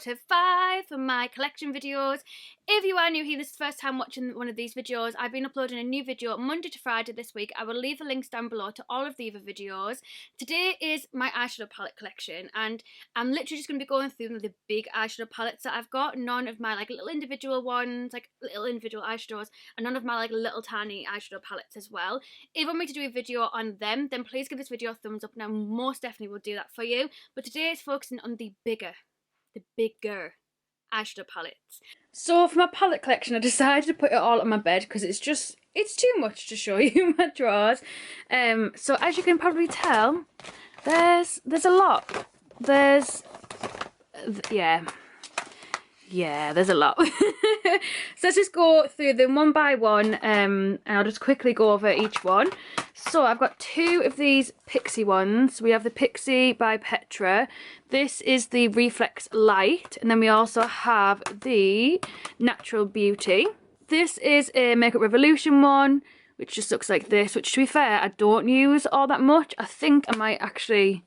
to 5 for my collection videos. If you are new here, this is the first time watching one of these videos. I've been uploading a new video Monday to Friday this week. I will leave the links down below to all of the other videos. Today is my eyeshadow palette collection, and I'm literally just going to be going through the big eyeshadow palettes that I've got. None of my like little individual ones, like little individual eyeshadows, and none of my like little tiny eyeshadow palettes as well. If you want me to do a video on them, then please give this video a thumbs up, and I most definitely will do that for you. But today is focusing on the bigger eyeshadow palettes. So for my palette collection, I decided to put it all on my bed because it's too much to show you my drawers. So as you can probably tell, there's a lot. There's a lot. So let's just go through them one by one, and I'll just quickly go over each one. So I've got two of these Pixie ones. We have the Pixie by Petra. This is the Reflex Light, and then we also have the Natural Beauty. This is a Makeup Revolution one, which just looks like this, which to be fair, I don't use all that much. I think I might actually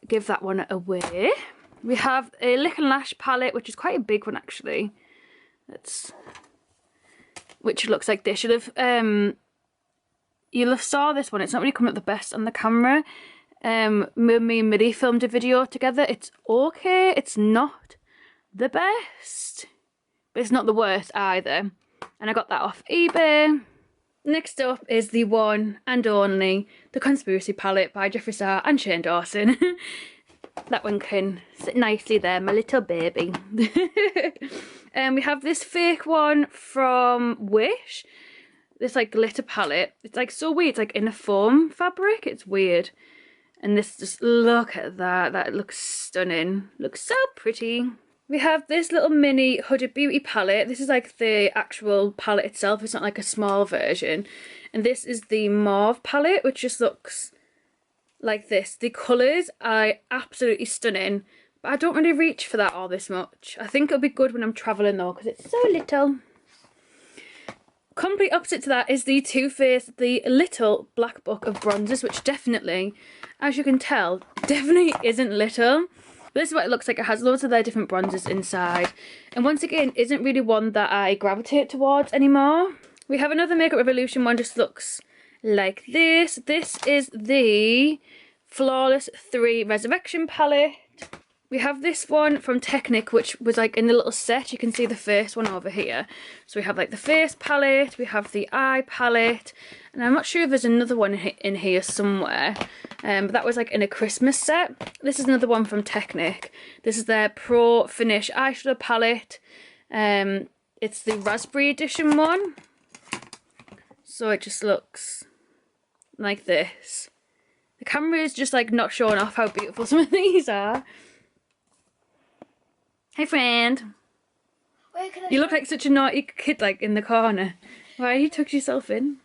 give that one away. We have a Lick and Lash palette, which is quite a big one actually. Which looks like this. You'll have saw this one. It's not really coming up the best on the camera. Me and Midi filmed a video together. It's okay. It's not the best, but it's not the worst either. And I got that off eBay. Next up is the one and only The Conspiracy palette by Jeffree Star and Shane Dawson. That one can sit nicely there, my little baby. We have this fake one from Wish. This like glitter palette. It's like so weird. It's like in a foam fabric. It's weird. And this, just look at that. That looks stunning. Looks so pretty. We have this little mini Huda Beauty palette. This is like the actual palette itself. It's not like a small version. And this is the mauve palette, which just looks like this. The colours are absolutely stunning, but I don't really reach for that all this much. I think it'll be good when I'm travelling though, because it's so little. Complete opposite to that is the Too Faced The Little Black Book of Bronzers, which definitely, as you can tell, definitely isn't little. But this is what it looks like. It has loads of their different bronzers inside, and once again isn't really one that I gravitate towards anymore. We have another Makeup Revolution one, just looks like this. This is the Flawless 3 Resurrection palette. We have this one from Technic, which was like in the little set. You can see the first one over here. So we have like the face palette, we have the eye palette, and I'm not sure if there's another one in here somewhere. But that was like in a Christmas set. This is another one from Technic. This is their Pro Finish eyeshadow palette. It's the Raspberry Edition one. So it just looks like this. The camera is just like not showing off how beautiful some of these are. Hey friend. You look like such a naughty kid, like in the corner. Why you tucked yourself in?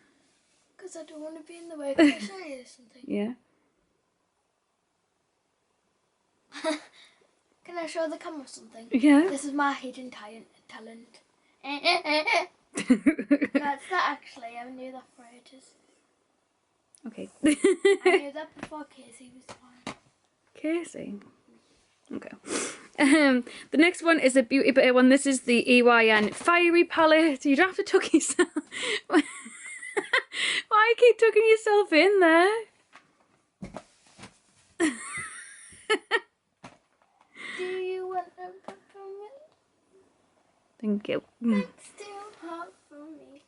Because I don't want to be in the way. Can I show you something? Yeah. Can I show the camera something? Yeah. This is my hidden talent. That's not actually. I knew that for ages. Okay. I knew that before Casey was born. Casey? Okay. The next one is a Beauty Bay one. This is the EYN Fiery palette. You don't have to tuck yourself. Why keep tucking yourself in there? Do you want a peppermint? Thank you. It's too hot for me.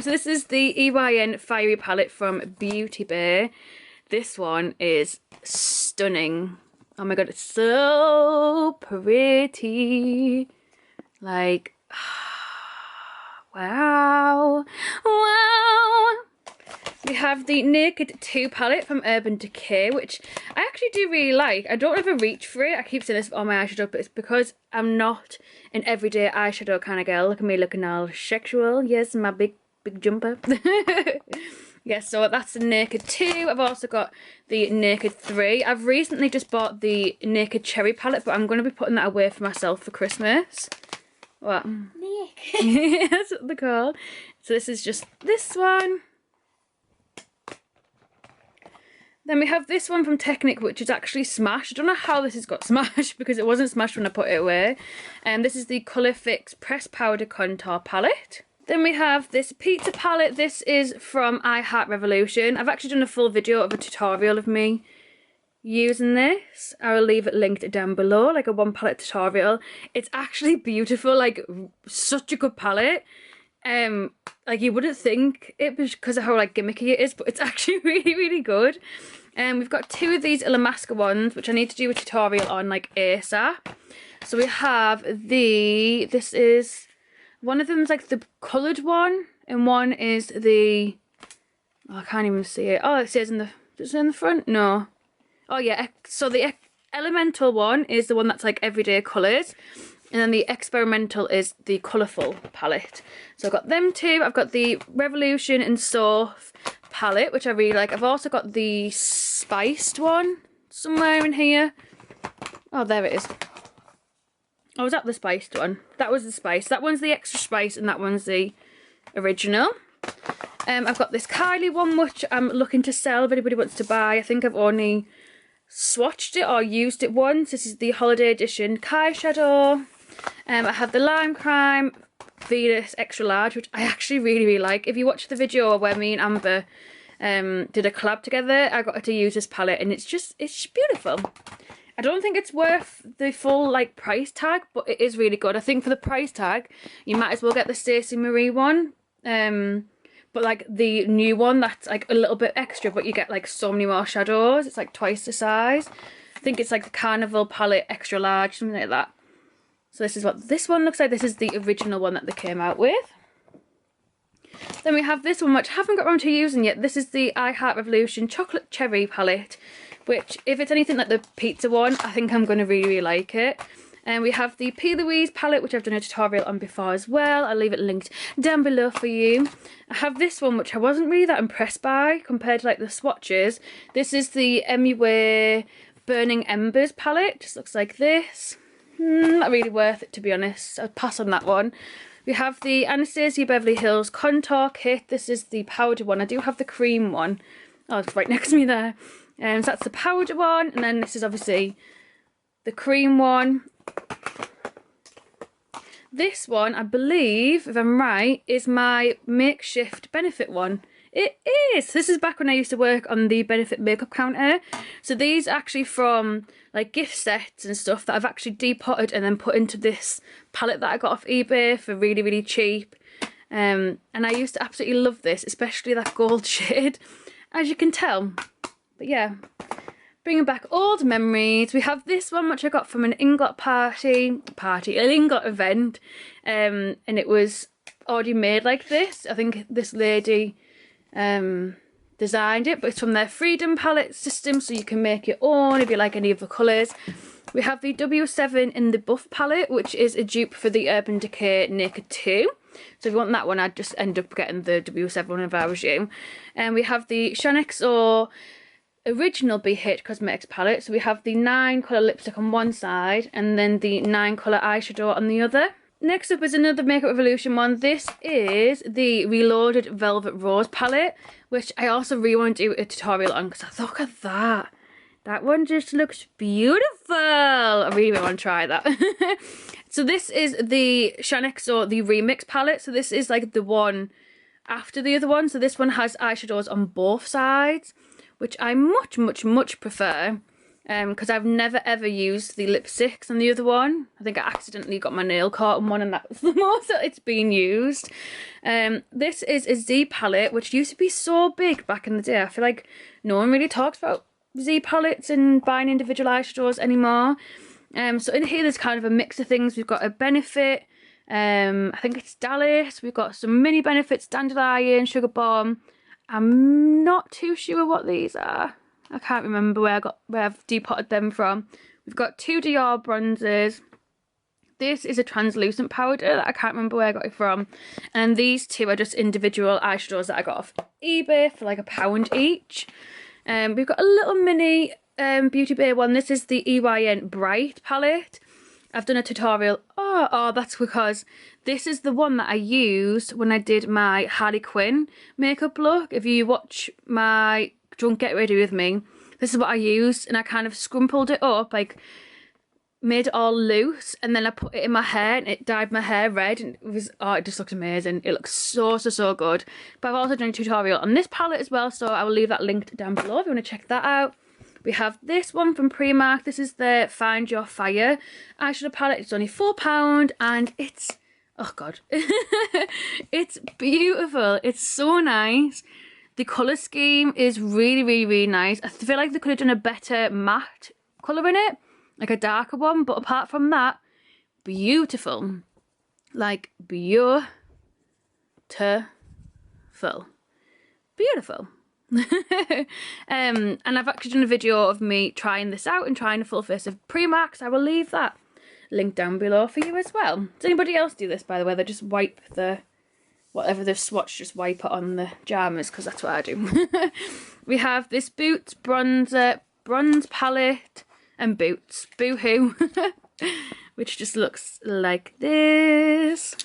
So this is the EYN Fiery palette from Beauty Bay. This one is stunning. Oh my god, it's so pretty. Like, wow. Wow. We have the Naked 2 palette from Urban Decay, which I actually do really like. I don't ever reach for it. I keep saying this for all my eyeshadow, but it's because I'm not an everyday eyeshadow kind of girl. Look at me looking all sexual. Yes, my big jumper. Yes, so that's the Naked 2. I've also got the Naked 3. I've recently just bought the Naked Cherry palette, but I'm going to be putting that away for myself for Christmas. What? Nick. That's what they're called. So this is just this one. Then we have this one from Technic, which is actually smashed. I don't know how this has got smashed because it wasn't smashed when I put it away. And this is the Colour Fix Pressed Powder Contour Palette. Then we have this pizza palette. This is from Hiiii. I've actually done a full video of a tutorial of me using this. I'll leave it linked down below, like a one palette tutorial. It's actually beautiful, like such a good palette. Like you wouldn't think it was because of how like gimmicky it is, but it's actually really, really good. We've got two of these Illamasqua ones, which I need to do a tutorial on like ASAP. So we have this is, one of them is like the coloured one, and one is the, oh, I can't even see it. Oh, it says in the, is it in the front? No. Oh yeah, so the elemental one is the one that's like everyday colours. And then the experimental is the colourful palette. So I've got them two. I've got the Revolution and Soft palette, which I really like. I've also got the spiced one somewhere in here. Oh, there it is. Oh, was that the spiced one? That was the spice. That one's the extra spice and that one's the original. I've got this Kylie one, which I'm looking to sell if anybody wants to buy. I think I've only swatched it or used it once. This is the holiday edition Eyeshadow. I have the Lime Crime Venus Extra Large, which I actually really, really like. If you watch the video where me and Amber did a collab together, I got her to use this palette, and it's just beautiful. I don't think it's worth the full like price tag, but it is really good. I think for the price tag, you might as well get the Stacey Marie one. But like the new one, that's like a little bit extra, but you get like so many more shadows. It's like twice the size. I think it's like the Carnival palette Extra Large, something like that. So this is what this one looks like. This is the original one that they came out with. Then we have this one, which I haven't got around to using yet. This is the Revolution Chocolate Cherry palette, which if it's anything like the pizza one, I think I'm going to really, really like it. And we have the P. Louise palette, which I've done a tutorial on before as well. I'll leave it linked down below for you. I have this one, which I wasn't really that impressed by compared to like the swatches. This is the MUA Burning Embers palette. Just looks like this. Not really worth it, to be honest. I'll pass on that one. We have the Anastasia Beverly Hills Contour Kit. This is the powder one. I do have the cream one. Oh, it's right next to me there. So that's the powder one. And then this is obviously the cream one. This one, I believe, if I'm right, is my makeshift Benefit one. It is! This is back when I used to work on the Benefit makeup counter. So these are actually from like gift sets and stuff that I've actually depotted and then put into this palette that I got off eBay for really, really cheap. And I used to absolutely love this, especially that gold shade, as you can tell. But yeah, bringing back old memories. We have this one, which I got from an ingot an ingot event. And it was already made like this. I think this lady designed it, but it's from their Freedom palette system, so you can make your own if you like any of the colours. We have the W7 in the Buff palette, which is a dupe for the Urban Decay Naked 2. So if you want that one, I'd just end up getting the W7 one if I was you. And we have the Shonexo Original Be Hit Cosmetics palette. So we have the 9 colour lipstick on one side and then the 9 colour eyeshadow on the other. Next up is another Makeup Revolution one. This is the Reloaded Velvet Rose palette, which I also really want to do a tutorial on because I look at that. That one just looks beautiful. I really want to try that. So this is the Shonexo, the Remix palette. So this is like the one after the other one. So this one has eyeshadows on both sides, which I much prefer. Because I've never ever used the lipsticks on the other one. I think I accidentally got my nail caught on one and that was the most that it's been used. This is a Z palette, which used to be so big back in the day. I feel like no one really talks about Z palettes and buying individual eyeshadows anymore. So in here there's kind of a mix of things. We've got a Benefit, I think it's Dallas. We've got some mini Benefits, Dandelion, Sugar Bomb. I'm not too sure what these are. I can't remember where I've depotted them from. We've got 2 Dior bronzers. This is a translucent powder that I can't remember where I got it from. And these two are just individual eyeshadows that I got off eBay for like £1 each. We've got a little mini Beauty Bay one. This is the EYN Bright palette. I've done a tutorial. Oh, that's because this is the one that I used when I did my Harley Quinn makeup look. If you watch my Drunk Get Ready With Me, This is what I used, and I kind of scrumpled it up, like made it all loose, and then I put it in my hair and it dyed my hair red, and it just looks amazing. It looks so good. But I've also done a tutorial on this palette as well, so I will leave that linked down below if you want to check that out. We have this one from Primark. This is the Find Your Fire eyeshadow palette. It's only £4 and it's, oh god, it's beautiful. It's so nice. The colour scheme is really nice. I feel like they could have done a better matte colour in it, like a darker one, but apart from that, beautiful. Like beautiful. Beautiful. And I've actually done a video of me trying this out and trying a full face of Primark, so I will leave that link down below for you as well. Does anybody else do this, by the way? They just wipe the whatever they've swatched, just wipe it on the jammers, because that's what I do. We have this Boots bronzer, bronze palette and Boots, boohoo, which just looks like this.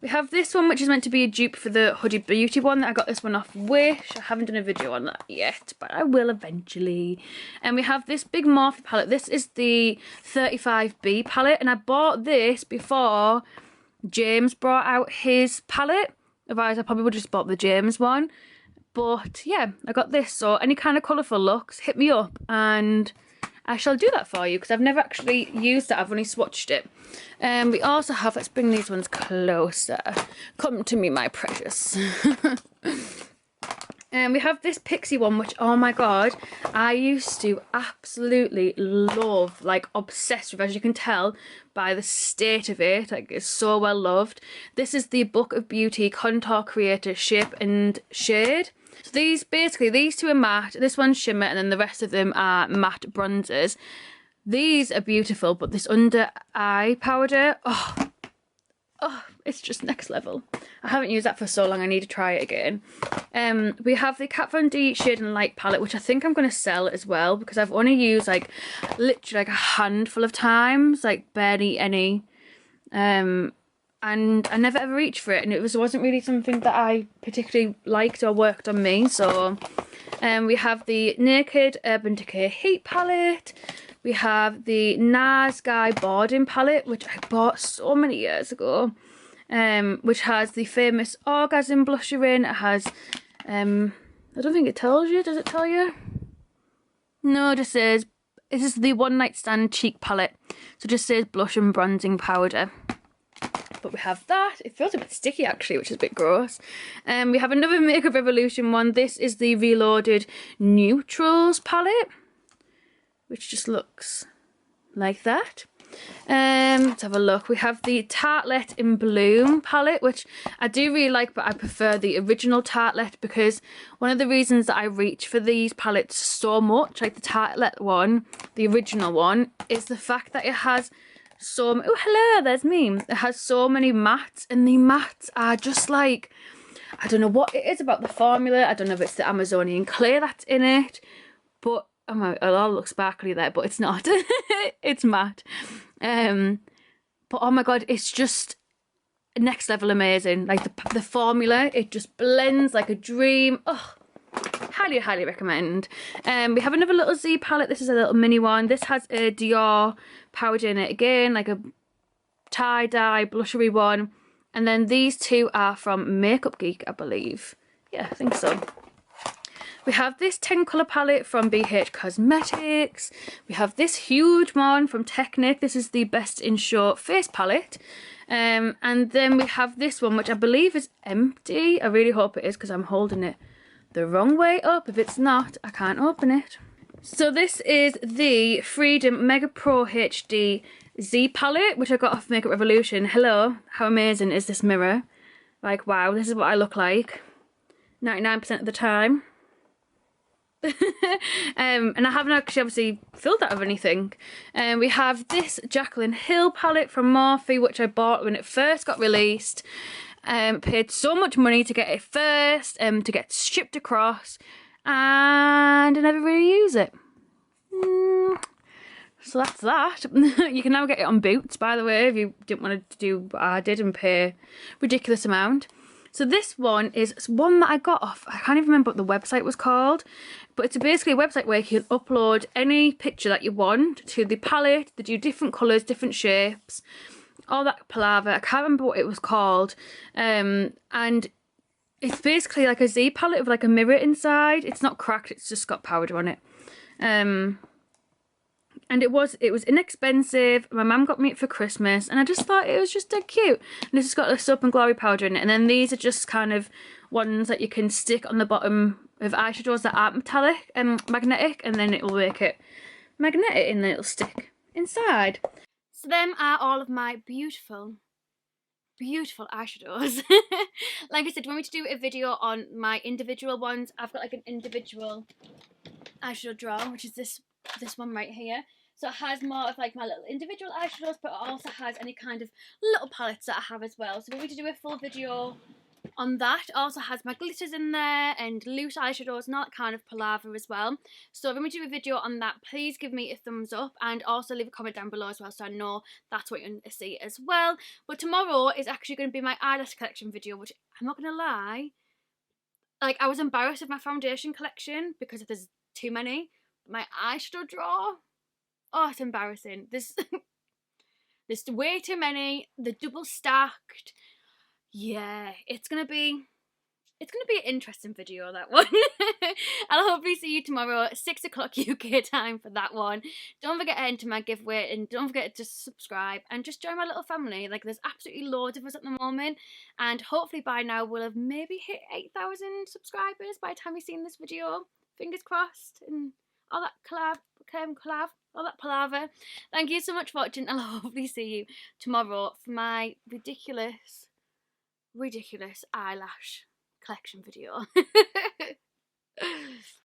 We have this one, which is meant to be a dupe for the Huda Beauty one. I got this one off Wish. I haven't done a video on that yet, but I will eventually. And we have this big Morphe palette. This is the 35B palette, and I bought this before James brought out his palette. Otherwise, I probably would have just bought the James one. But yeah, I got this. So any kind of colourful looks, hit me up and I shall do that for you, because I've never actually used that. I've only swatched it. We also have, let's bring these ones closer. Come to me, my precious. And we have this Pixie one, which, oh my god, I used to absolutely love, like obsessed with, as you can tell by the state of it. Like, it's so well loved. This is the Book of Beauty Contour Creator Shape and Shade. So these two are matte, this one's shimmer, and then the rest of them are matte bronzers. These are beautiful, but this under eye powder, oh, it's just next level. I haven't used that for so long, I need to try it again. We have the Kat Von D Shade and Light palette, which I think I'm going to sell as well, because I've only used like literally like a handful of times, like barely any. And I never ever reached for it, and it wasn't really something that I particularly liked or worked on me. So we have the Naked Urban Decay Heat palette. We have the NARS Guy Boarding palette, which I bought so many years ago, which has the famous Orgasm blusher in. It has, I don't think it tells you, does it tell you? No, it just says, this is the One Night Stand cheek palette. So it just says blush and bronzing powder. But we have that. It feels a bit sticky actually, which is a bit gross. We have another Makeup Revolution one. This is the Reloaded Neutrals palette, which just looks like that. Let's have a look. We have the Tartelette in Bloom palette, which I do really like, but I prefer the original Tartelette, because one of the reasons that I reach for these palettes so much, like the Tartelette one, the original one, is the fact that it has so, oh hello, there's me. It has so many mattes, and the mattes are just like, I don't know what it is about the formula. I don't know if it's the Amazonian clay that's in it, but oh my, it all looks sparkly there, but it's not. It's matte. But oh my god, it's just next level amazing. Like the formula, it just blends like a dream. Oh, highly recommend. We have another little Z palette. This is a little mini one. This has a Dior powder in it again, like a tie-dye blushery one. And then these two are from Makeup Geek, I believe. Yeah, I think so. We have this 10 colour palette from BH Cosmetics. We have this huge one from Technic. This is the Best in Show face palette. And then we have this one, which I believe is empty. I really hope it is, because I'm holding it the wrong way up. If it's not, I can't open it. So this is the Freedom Mega Pro HD Z palette, which I got off Makeup Revolution. Hello, how amazing is this mirror? Like, wow, this is what I look like 99% of the time. And I haven't actually obviously filled that with anything. We have this Jaclyn Hill palette from Morphe, which I bought when it first got released. Paid so much money to get it first, to get shipped across, and I never really use it. So that's that. You can now get it on Boots, by the way, if you didn't want to do what I did and pay a ridiculous amount. So this one is one that I got off, I can't even remember what the website was called, but it's basically a website where you can upload any picture that you want to the palette. They do different colours, different shapes, all that palaver. I can't remember what it was called. And it's basically like a Z palette with like a mirror inside. It's not cracked, it's just got powder on it. And it was inexpensive. My mum got me it for Christmas, and I just thought it was just dead cute. And this has got a soap and glory powder in it, and then these are just kind of ones that you can stick on the bottom of eyeshadows that aren't metallic and magnetic, and then it will make it magnetic, and then it'll stick inside. So them are all of my beautiful eyeshadows. Like I said, do you want me to do a video on my individual ones? I've got like an individual eyeshadow drawer, which is this one right here. So it has more of like my little individual eyeshadows, but it also has any kind of little palettes that I have as well. So if we want to do a full video on that, it also has my glitters in there and loose eyeshadows and all that kind of palaver as well. So if we want to do a video on that, please give me a thumbs up and also leave a comment down below as well, so I know that's what you're going to see as well. But tomorrow is actually going to be my eyelash collection video, which I'm not going to lie, like I was embarrassed of my foundation collection because there's too many. My eyeshadow drawer, oh, it's embarrassing. There's way too many. They're double stacked. Yeah, it's gonna be an interesting video, that one. I'll hopefully see you tomorrow at 6 o'clock UK time for that one. Don't forget to enter my giveaway, and don't forget to subscribe and just join my little family. Like, there's absolutely loads of us at the moment, and hopefully by now we'll have maybe hit 8,000 subscribers by the time you've seen this video. Fingers crossed, and all that collab, all that palaver. Thank you so much for watching. I'll hopefully see you tomorrow for my ridiculous eyelash collection video.